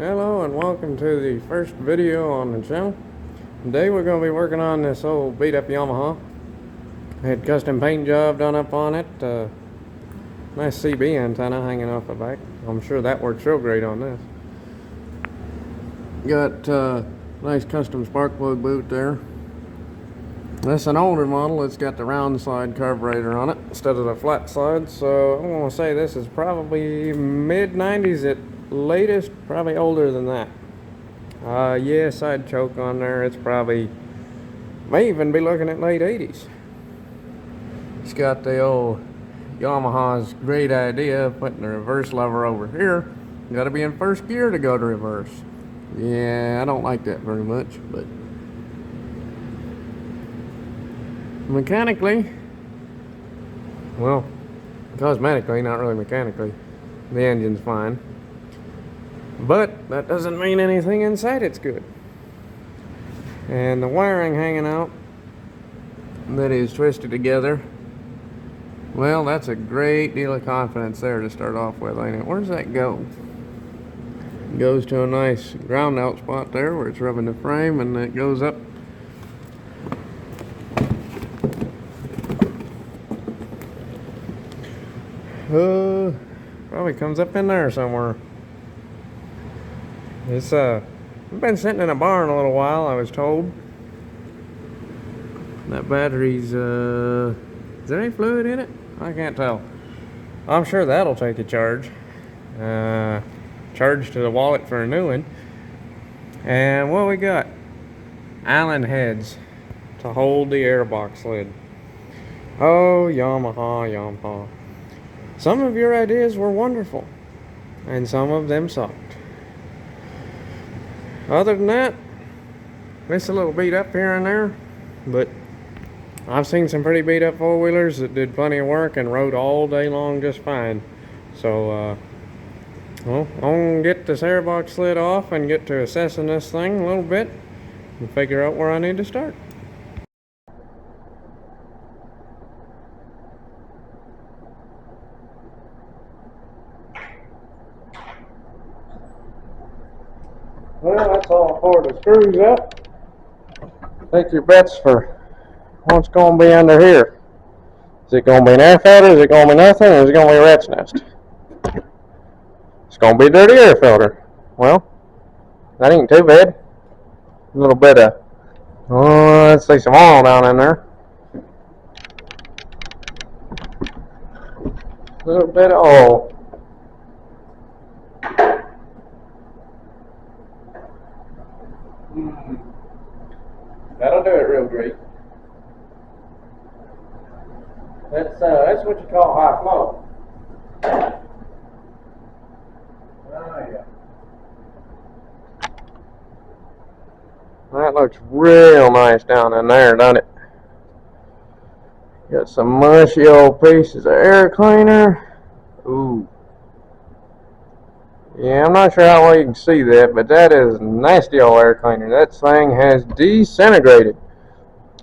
Hello and welcome to the first video on the channel. Today we're going to be working on this old beat up Yamaha. I had custom paint job done up on it. Nice CB antenna hanging off the back. I'm sure that works real great on this. Got nice custom spark plug boot there. This is an older model. It's got the round side carburetor on it instead of the flat side. So I'm going to say this is probably mid 90s at latest, probably older than that. Yeah, side choke on there. It's probably, may even be looking at late 80s. It's got the old Yamaha's great idea of putting the reverse lever over here. You gotta be in first gear to go to reverse. Yeah, I don't like that very much, but mechanically, well, cosmetically, not really mechanically, the engine's fine. But that doesn't mean anything inside it's good. And the wiring hanging out that is twisted together, well, that's a great deal of confidence there to start off with, ain't it? Where does that go? It goes to a nice ground out spot there where it's rubbing the frame, and it goes up. Probably comes up in there somewhere. It's been sitting in a barn a little while, I was told. That battery's is there any fluid in it? I can't tell. I'm sure that'll take a charge. Charge to the wallet for a new one. And what we got? Allen heads to hold the airbox lid. Oh, Yamaha. Some of your ideas were wonderful, and some of them sucked. Other than that, it's a little beat up here and there, but I've seen some pretty beat up four-wheelers that did plenty of work and rode all day long just fine. So, well, I'm going to get this airbox slid off and get to assessing this thing a little bit and figure out where I need to start. Well, that's all for the screws up. Take your bets for what's going to be under here. Is it going to be an air filter? Is it going to be nothing? Or is it going to be a rat's nest? It's going to be a dirty air filter. Well, that ain't too bad. A little bit of, oh, let's see some oil down in there. A little bit of oil. That'll do it real great. That's what you call high flow. Oh yeah. That looks real nice down in there, doesn't it? Got some mushy old pieces of air cleaner. Ooh. Yeah, I'm not sure how well you can see that, but that is nasty old air cleaner. That thing has disintegrated.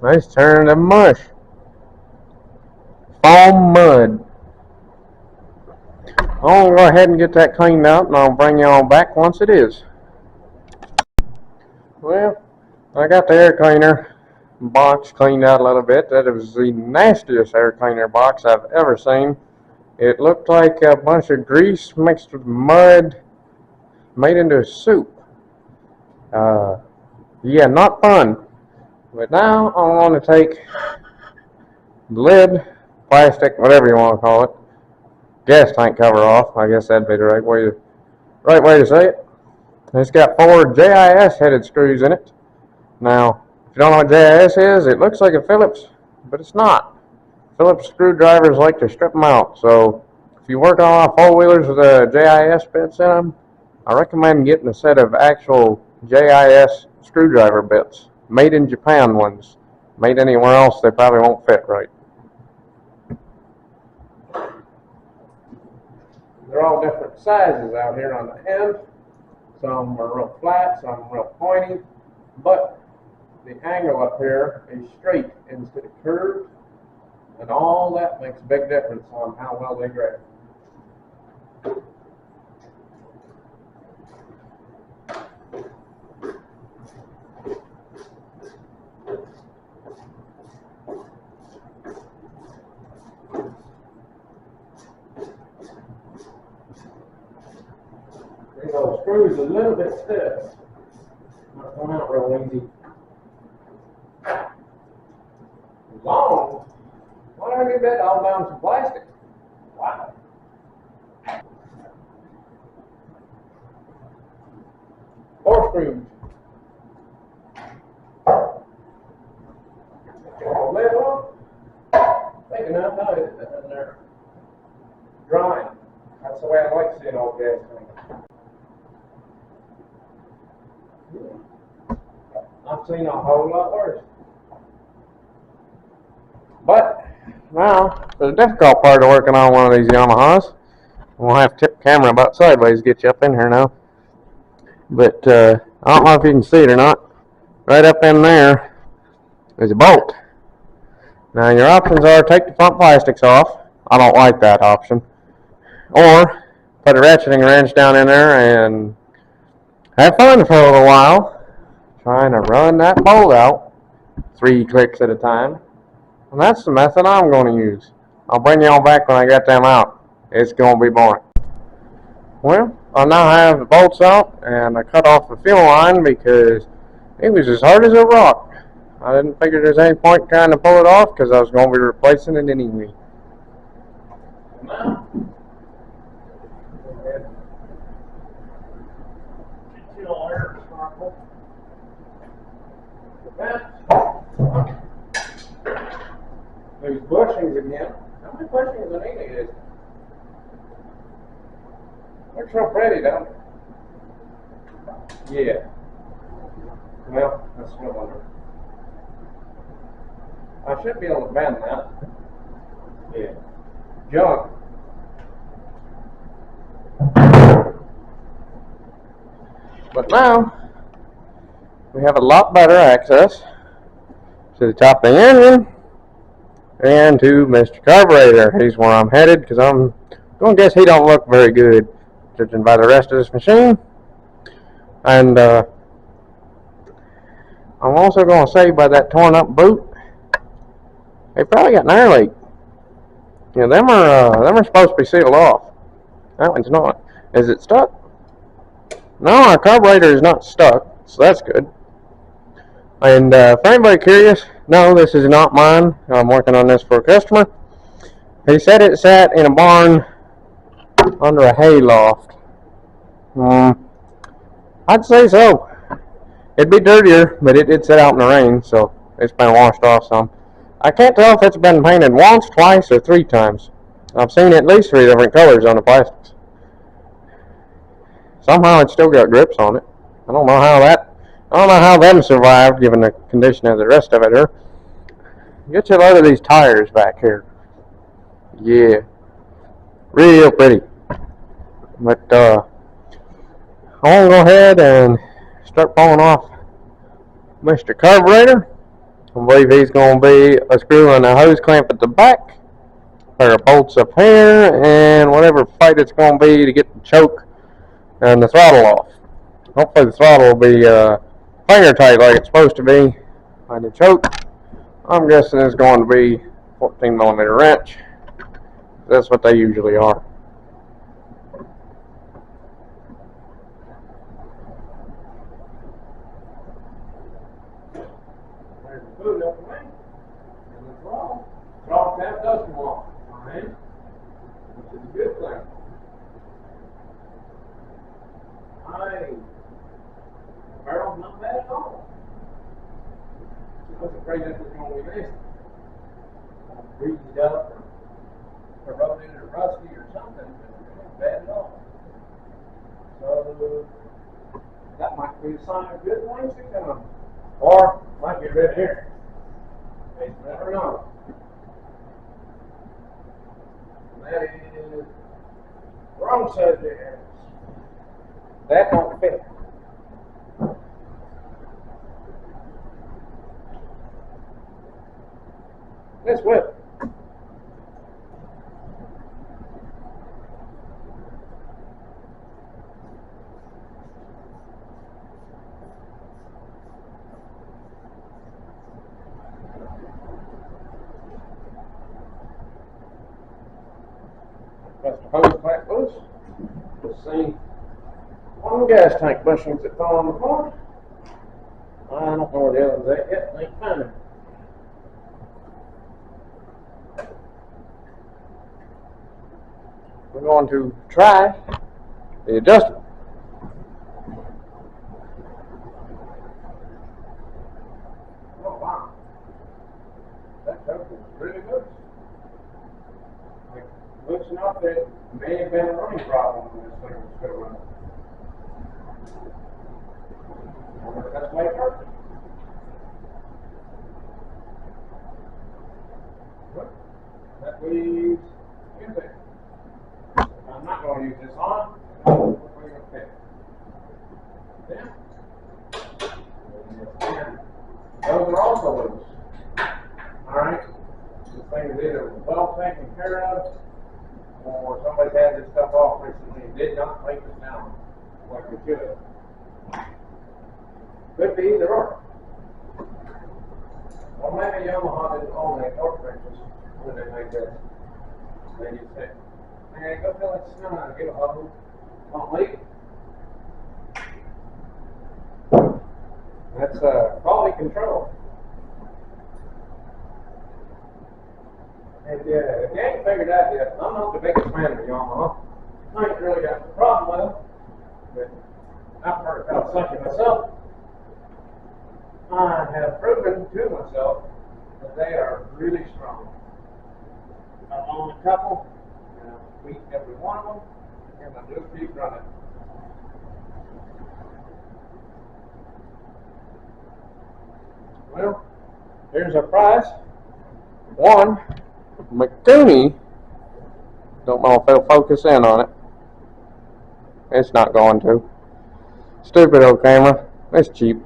It's turned to mush. Foam mud. I'll go ahead and get that cleaned out, and I'll bring you on back once it is. Well, I got the air cleaner box cleaned out a little bit. That was the nastiest air cleaner box I've ever seen. It looked like a bunch of grease mixed with mud made into a soup. Yeah, not fun. But now I want to take the lid, plastic, whatever you want to call it, gas tank cover off. I guess that'd be the right way to say it. It's got 4 JIS headed screws in it. Now, if you don't know what JIS is, it looks like a Phillips, but it's not. Phillips screwdrivers like to strip them out. So if you work on four-wheelers with JIS bits in them, I recommend getting a set of actual JIS screwdriver bits. Made in Japan ones. Made anywhere else, they probably won't fit right. They're all different sizes out here on the end. Some are real flat, some are real pointy, but the angle up here is straight instead of curved, and all that makes a big difference on how well they grip. These old screws a little bit stiff. Not come out real easy. Long? Why don't I get that all down some plastic? Wow. Four screws. Lid on? Think enough now is in there. Drying. That's the way I like seeing old gas tanks. I've seen a whole lot worse. But now, the difficult part of working on one of these Yamahas, we'll have to tip the camera about sideways to get you up in here now. But I don't know if you can see it or not. Right up in there is a bolt. Now your options are take the front plastics off. I don't like that option. Or put a ratcheting wrench down in there and have fun for a little while trying to run that bolt out 3 clicks at a time. And that's the method I'm going to use. I'll bring you all back when I get them out. It's going to be boring. Well, I now have the bolts out and I cut off the fuel line because it was as hard as a rock. I didn't figure there's any point trying to pull it off because I was going to be replacing it anyway. Now, there's bushings again. How many bushings in English is? Looks real pretty, don't it? Yeah. Well, that's no wonder. I should be able to bend that. Yeah. Junk. But now, we have a lot better access to the top of the engine and to Mr. Carburetor. He's where I'm headed because I'm going to guess he don't look very good judging by the rest of this machine. And I'm also going to say by that torn up boot, they probably got an air leak. You know, them are supposed to be sealed off. That one's not. Is it stuck? No, our carburetor is not stuck, so that's good. And for anybody curious, no, this is not mine. I'm working on this for a customer. He said it sat in a barn under a hay loft. I'd say so. It'd be dirtier, but it did sit out in the rain, so it's been washed off some. I can't tell if it's been painted once, twice, or 3 times. I've seen at least 3 different colors on the plastics. Somehow it's still got grips on it. I don't know how them survived given the condition of the rest of it here. Get you a load of these tires back here. Yeah. Real pretty. But I'm gonna go ahead and start pulling off Mr. Carburetor. I believe he's gonna be a screw and a hose clamp at the back, a pair of bolts up here, and whatever fight it's gonna be to get the choke and the throttle off. Hopefully the throttle will be finger tight like it's supposed to be. And the choke, I'm guessing is going to be 14mm wrench. That's what they usually are. There's the boot up the way. And the throttle. Throttle tap does come off. Alright? Which is a good thing. Barrel's not bad at all. I was afraid that was going to be this. Greased up or corroded or rusty or something, but it wasn't bad at all. So that might be a sign of good things to come. Or might get rid of here. You never know. That is wrong subject. That don't fit. Let's whip. Press the hose back loose. Let's see. Some gas tank bushings that fell on the floor. I don't know where the other one's at yet. I ain't found it. We're going to try the adjustable. Oh wow, that coat is really good. Like, looks enough that it may have been a running problem when this thing was still running. I wonder if that's why it hurt. Well, that leaves intake. I'm not going to use this on. We're going to fit. Yeah. And those are also loose. Alright? This thing is either well taken care of, or somebody's had this stuff off recently and did not take it down like we should have. Could be either or. Well, maybe Yamaha didn't own that torque wrenches when they made this. They just said, hey, go fill it snow, get a hose, don't leak. That's quality control. And if you ain't figured out yet, I'm not the biggest fan of Yamaha. I ain't really got a problem with them, but I've heard about sucking myself. I have proven to myself that they are really strong. I own a couple, and I've tweaked every one of them, and I just keep running. Well, here's our price. One, McCooney, don't know if it'll focus in on it. It's not going to. Stupid old camera. It's cheap.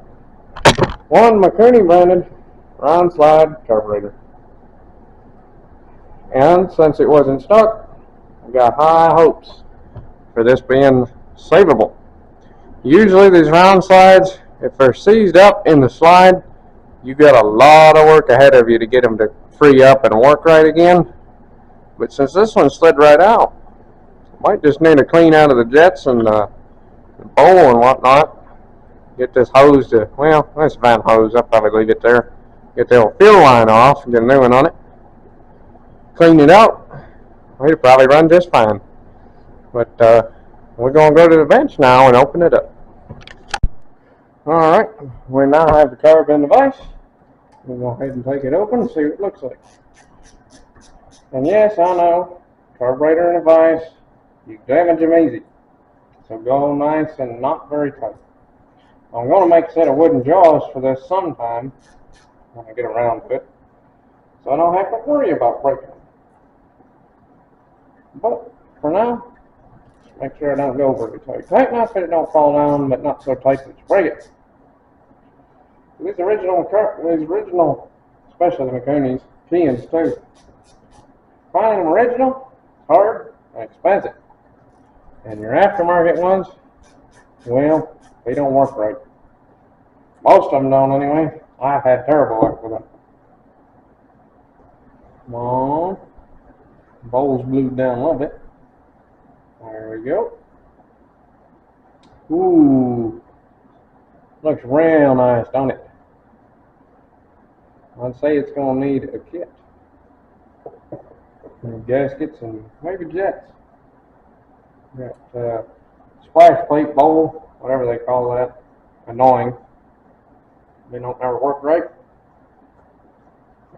One McCooney branded round slide carburetor. And since it wasn't stuck, I got high hopes for this being savable. Usually these round slides, if they're seized up in the slide, you got a lot of work ahead of you to get them to free up and work right again. But since this one slid right out, might just need to clean out of the jets and the bowl and whatnot. Get this hose to, well, this van hose, I'll probably leave it there. Get the old fuel line off and get a new one on it. Clean it out. It'll probably run just fine. But we're going to go to the bench now and open it up. Alright, we now have the carb in the vise. We'll go ahead and take it open and see what it looks like. And yes, I know, carburetor in a vise, you damage them easy. So go nice and not very tight. I'm going to make a set of wooden jaws for this sometime when I get around to it, so I don't have to worry about breaking them. But for now, just make sure I don't go very tight. Tight enough that it don't fall down, but not so tight that you break it. These original, especially the McCooney's, Keans too. Finding them original, hard, and expensive. And your aftermarket ones, well, they don't work right. Most of them don't anyway. I've had terrible luck with them. Come on. Bowl's glued down a little bit. There we go. Ooh. Looks real nice, don't it? I'd say it's going to need a kit. And gaskets and maybe jets. Got splash plate bowl, whatever they call that. Annoying. They don't ever work right.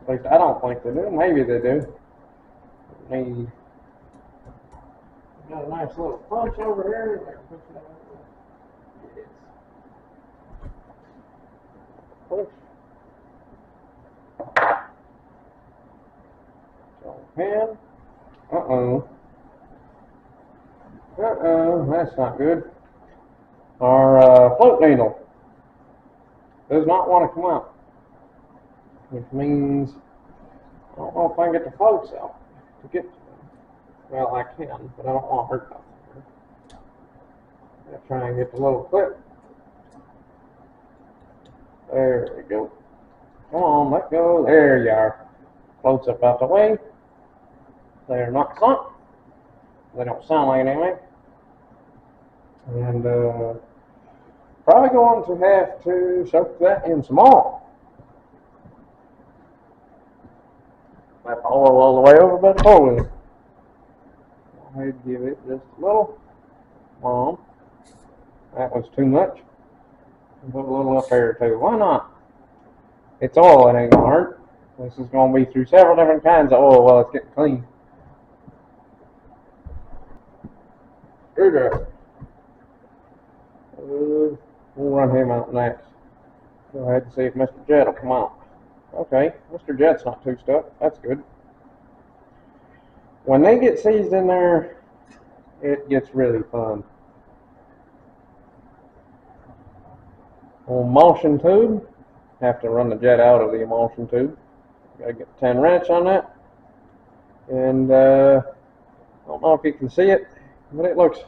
At least I don't think they do. Maybe they do. Need. Got a nice little punch over here. Push. Pen. That's not good. Our float needle does not want to come out, which means I don't know if I can get the floats out to get to them. Well, I can, but I don't want to hurt nothing. I'm going to try and get the little clip. There we go. Come on, let go. There you are. Floats up out the way. They are not sunk. They don't sound like it anyway. And probably going to have to soak that in some oil. That oil all the way over by the four-wheeler. I'd give it just a little. That was too much. Put a little up there too. Why not? It's oil, it ain't gonna hurt. This is gonna be through several different kinds of oil while it's getting clean. Screwdriver. We'll run him out next. Go ahead and see if Mr. Jet will come out. Okay, Mr. Jet's not too stuck. That's good. When they get seized in there, it gets really fun. Emulsion tube. Have to run the jet out of the emulsion tube. Gotta get the 10 wrench on that. And I don't know if you can see it, but it looks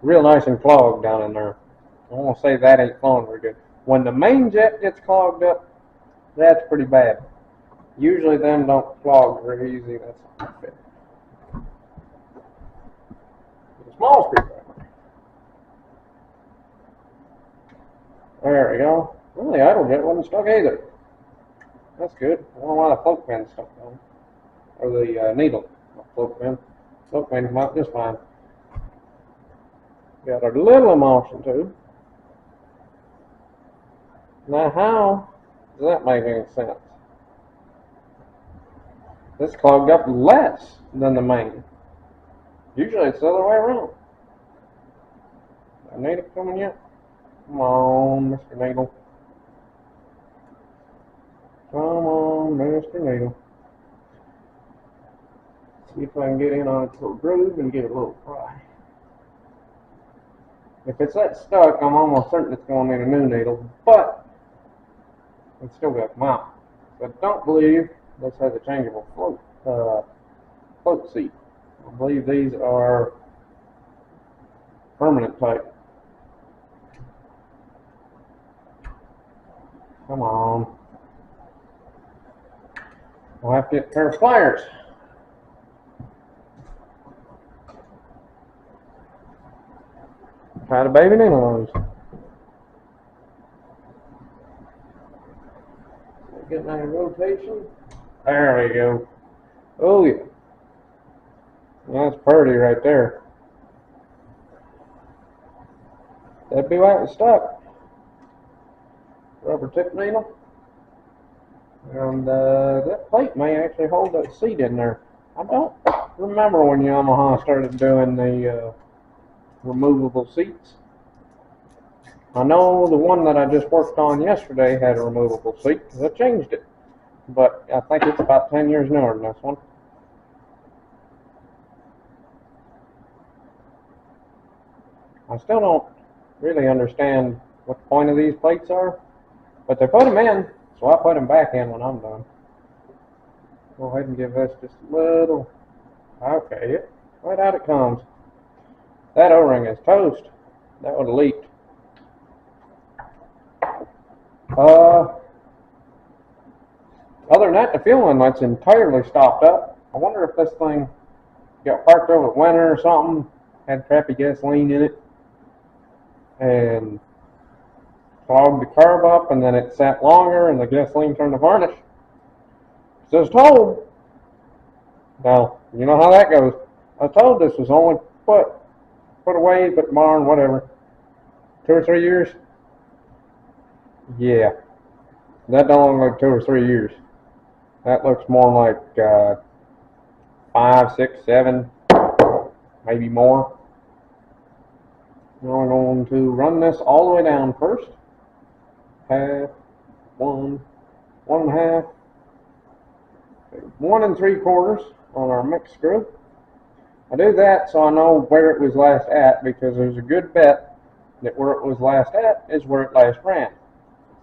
real nice and clogged down in there. I want to say that ain't flowing very good. When the main jet gets clogged up, that's pretty bad. Usually them don't clog very easy. That's not fit. A small screwdriver. There we go. Well, the idle jet wasn't stuck either. That's good. I don't know why the float pin's stuck on. Or the needle. Not float pin. Float pin come out just fine. Got a little emulsion tube. Now how does that make any sense? This clogged up less than the main. Usually it's the other way around. Is needle coming yet? Come on, Mr. Needle. Come on, Mr. Needle. See if I can get in on its little groove and give it a little pry. If it's that stuck, I'm almost certain it's going to need a new needle, but it's still got to come out. So I don't believe this has a changeable float seat. I believe these are permanent type. Come on. I'll have to get a pair of pliers. Try to baby needle those. Getting that rotation. There we go. Oh yeah. That's pretty right there. That'd be why it was stuck. Rubber tip needle. And that plate may actually hold that seat in there. I don't remember when Yamaha started doing the removable seats. I know the one that I just worked on yesterday had a removable seat because I changed it. But I think it's about 10 years newer than this one. I still don't really understand what the point of these plates are, but they put them in, so I put them back in when I'm done. Go ahead and give this just a little. Okay, right out it comes. That O-ring is toast. That would have leaked. Other than that, the fuel inlet's entirely stopped up. I wonder if this thing got parked over winter or something, had crappy gasoline in it, and clogged the carb up, and then it sat longer, and the gasoline turned to varnish. So I was told. Now, you know how that goes. I was told this was only put away, but barn, whatever. 2 or 3 years? Yeah. That don't look like 2 or 3 years. That looks more like 5, 6, 7, maybe more. Now we're going to run this all the way down first. Half, 1, 1.5, 1 3/4 on our mix screw. I do that so I know where it was last at, because there's a good bet that where it was last at is where it last ran.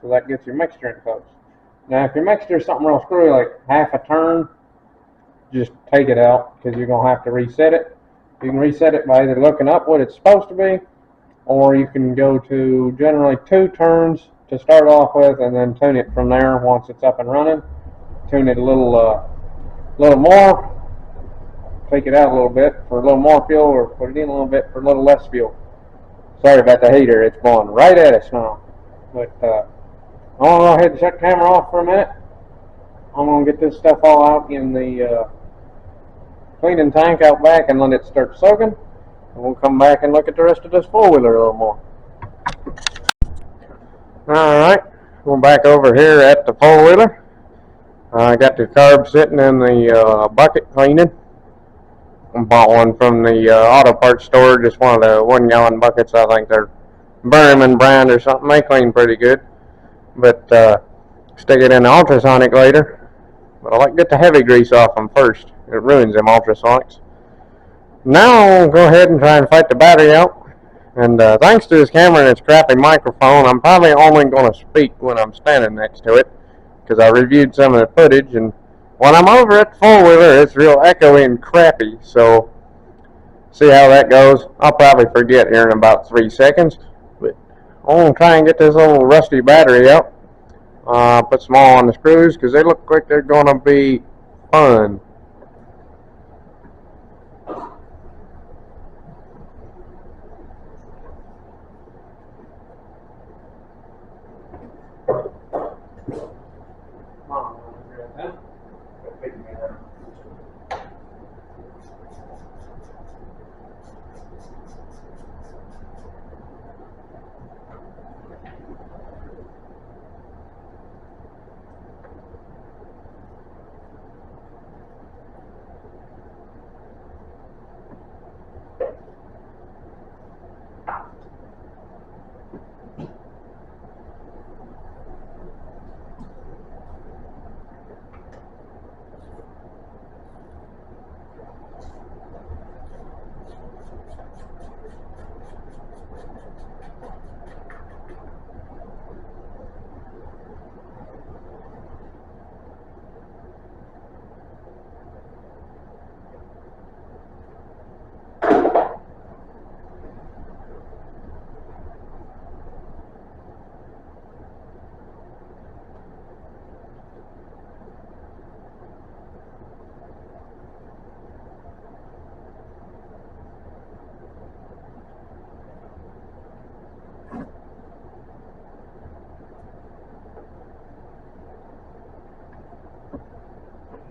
So that gets your mixture in close. Now if your mixture is something real screwy, like half a turn, just take it out, because you're going to have to reset it. You can reset it by either looking up what it's supposed to be, or you can go to generally 2 turns to start off with, and then tune it from there once it's up and running. Tune it a little more, take it out a little bit for a little more fuel, or put it in a little bit for a little less fuel. Sorry about the heater, it's blowing right at us now. But I'm going to go ahead and shut the camera off for a minute. I'm going to get this stuff all out in the cleaning tank out back and let it start soaking. And we'll come back and look at the rest of this four-wheeler a little more. Alright, we're back over here at the four-wheeler. I got the carb sitting in the bucket cleaning. I bought one from the auto parts store, just one of the 1 gallon buckets. I think they're Berman brand or something. They clean pretty good. But stick it in the ultrasonic later. But I like to get the heavy grease off them first. It ruins them ultrasonics. Now I'll go ahead and try and fight the battery out. And thanks to this camera and its crappy microphone, I'm probably only going to speak when I'm standing next to it, because I reviewed some of the footage, and when I'm over at the four-wheeler, it's real echoey and crappy, so see how that goes. I'll probably forget here in about 3 seconds, but I'm going to try and get this little rusty battery out. Put some oil on the screws, because they look like they're going to be fun.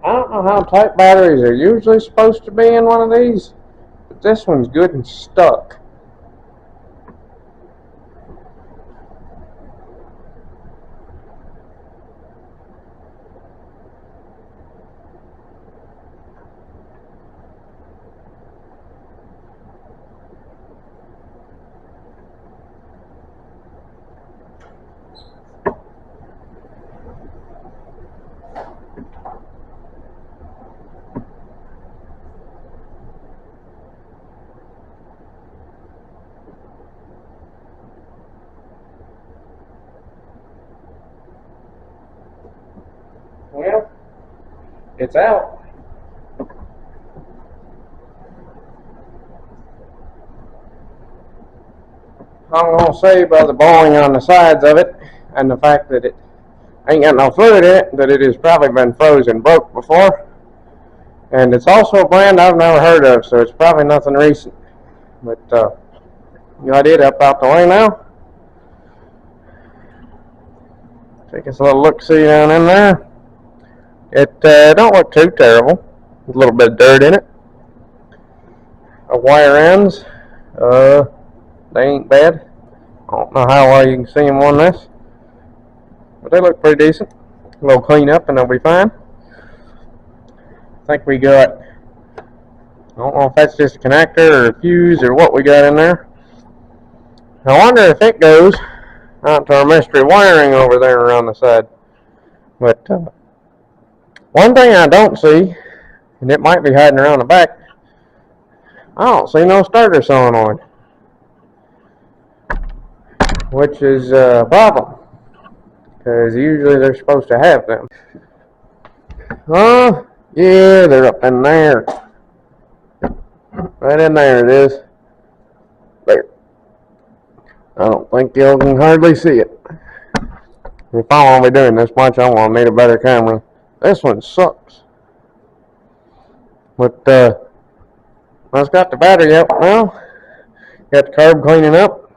I don't know how tight batteries are usually supposed to be in one of these, but this one's good and stuck. Well, it's out. I'm going to say by the bowing on the sides of it and the fact that it ain't got no fluid in it, that it has probably been frozen broke before. And it's also a brand I've never heard of, so it's probably nothing recent. But got it up out the way now. Take us a little look-see down in there. It don't look too terrible. A little bit of dirt in it. Wire ends, they ain't bad. I don't know how well you can see them on this, but they look pretty decent. A little clean up and they'll be fine. I think we got, I don't know if that's just a connector or a fuse or what we got in there. I wonder if it goes out to our mystery wiring over there around the side. But one thing I don't see, and it might be hiding around the back, I don't see no starter solenoid, which is a problem, because usually they're supposed to have them. Yeah, they're up in there. Right in there it is. There. I don't think y'all can hardly see it. If I want to be doing this much, I'm going to need a better camera. This one sucks. But I've got the battery out now. Got the carb cleaning up.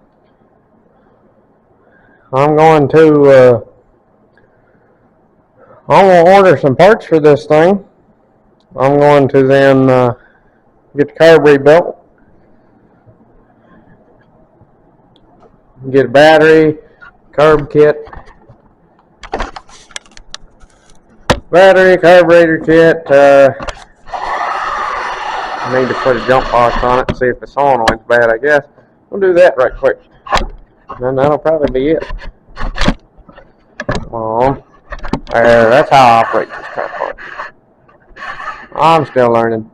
I'm going to I'm going to order some parts for this thing. I'm going to then get the carb rebuilt, get a battery, carb kit, battery, carburetor kit. I need to put a jump box on it and see if the solenoid's bad, I guess. We'll do that right quick. And that'll probably be it. That's how I operate this car part. I'm still learning.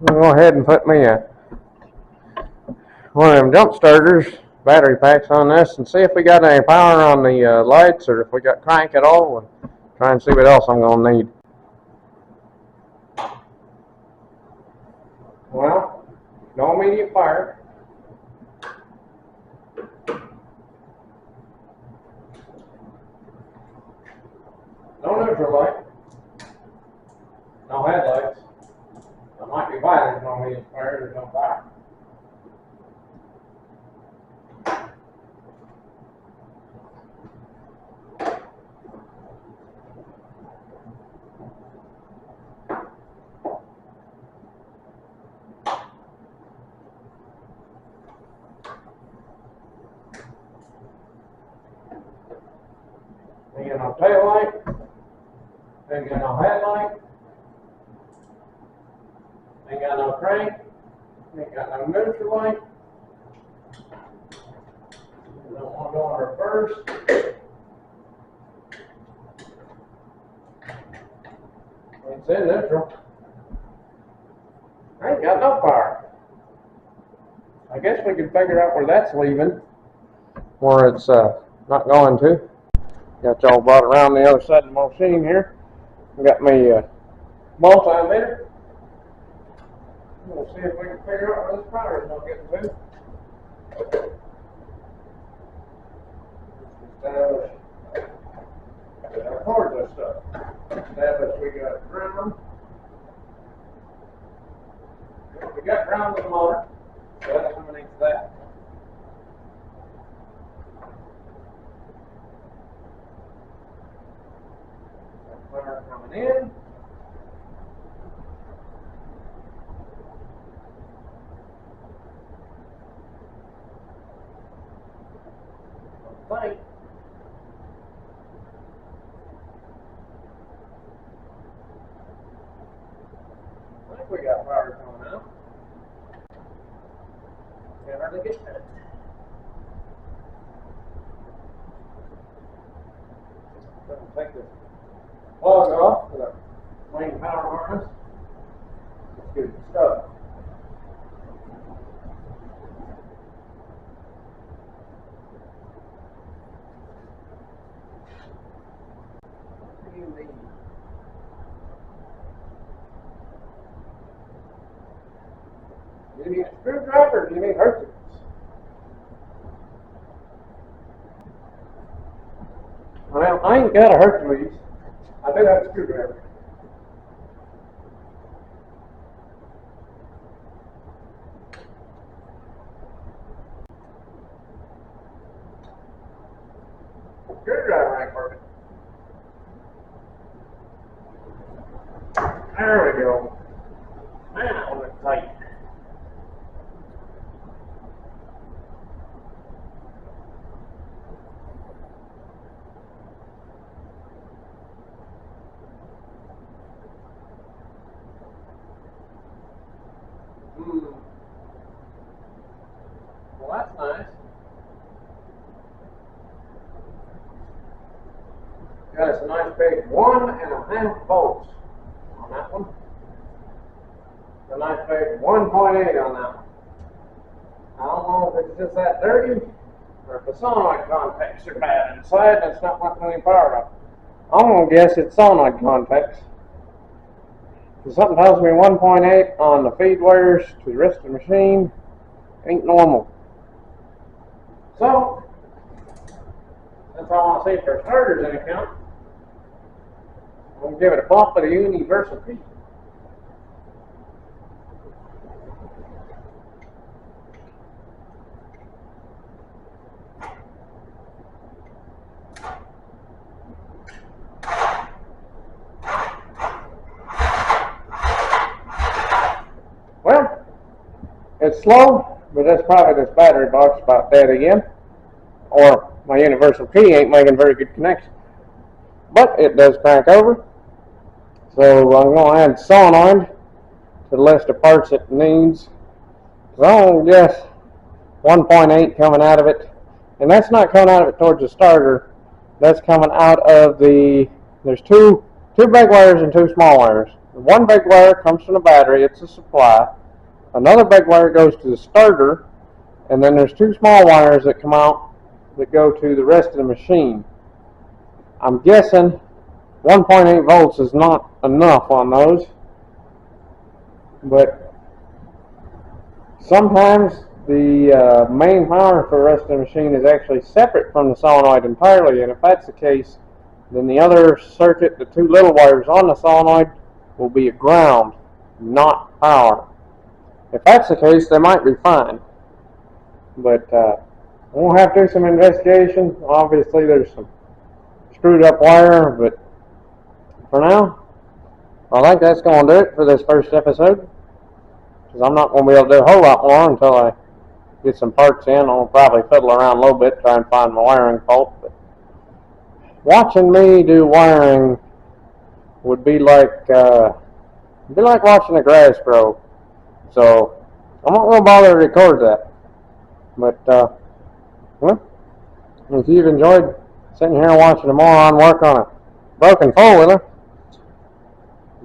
I'll go ahead and put me one of them jump starters, battery packs on this, and see if we got any power on the lights, or if we got crank at all, and try and see what else I'm going to need. Well, no immediate fire. No neutral light. No headlights. I might be why there's no immediate fire, there's no fire. Ain't got no tail light. Ain't got no headlight. Ain't got no crank. Ain't got no neutral light. Don't want to go in reverse. It's in neutral. I ain't got no power. I guess we can figure out where that's leaving, where it's not going to. Got y'all brought around the other side of the machine here. I got me multimeter. We'll see if we can figure out where this power is not getting to. Record this stuff. Establish we got ground. We got ground with the motor. So that's coming into that. Power coming in. I think we got power coming out. Can't hardly get that. Take this plug off for the main power harness. Let's get it stuck. What do you need? Do you need a screwdriver or do you need Hercules? Well, I ain't got a Hercules. I do have a screwdriver. Screwdriver ain't working. There we go. Man, that one is tight. Well, that's nice. Got us a nice big 1.5 volts on that one. A nice big 1.8 on that one. I don't know if it's just that dirty or if the solenoid contacts are bad inside and it's not letting any power up. I'm going to guess it's solenoid contacts. Because something tells me 1.8 on the feed wires to the rest of the machine ain't normal. So, that's all I want to say for starters in account. I'm going to give it a bump of the universal key. It's slow, but that's probably this battery box about dead again, or my universal key ain't making very good connection. But it does crank over, so I'm going to add solenoid to the list of parts it needs. So I'm just 1.8 coming out of it, and that's not coming out of it towards the starter. That's coming out of there's two big wires and two small wires. One big wire comes from the battery, it's a supply. Another big wire goes to the starter, and then there's two small wires that come out that go to the rest of the machine. I'm guessing 1.8 volts is not enough on those, but sometimes the main power for the rest of the machine is actually separate from the solenoid entirely, and if that's the case, then the other circuit, the two little wires on the solenoid, will be a ground, not power. If that's the case, they might be fine, but we'll have to do some investigation. Obviously there's some screwed up wire, but for now, I think that's going to do it for this first episode, because I'm not going to be able to do a whole lot more until I get some parts in. I'll probably fiddle around a little bit, try and find my wiring fault, but watching me do wiring would be like watching the grass grow. So I'm not going to bother to record that. But well, if you've enjoyed sitting here and watching a moron work on a broken four-wheeler,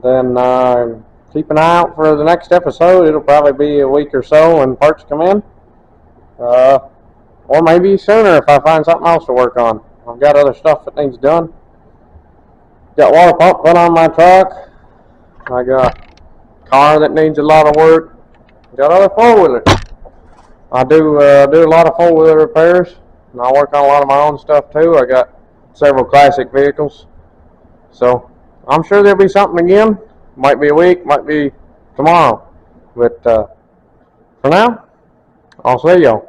then keep an eye out for the next episode. It'll probably be a week or so when parts come in, or maybe sooner if I find something else to work on. I've got other stuff that needs done. Got water pump put on my truck. I got a car that needs a lot of work. Got other four-wheelers. I do a lot of four-wheeler repairs, and I work on a lot of my own stuff too. I got several classic vehicles, so I'm sure there'll be something again. Might be a week, might be tomorrow, but for now, I'll see y'all.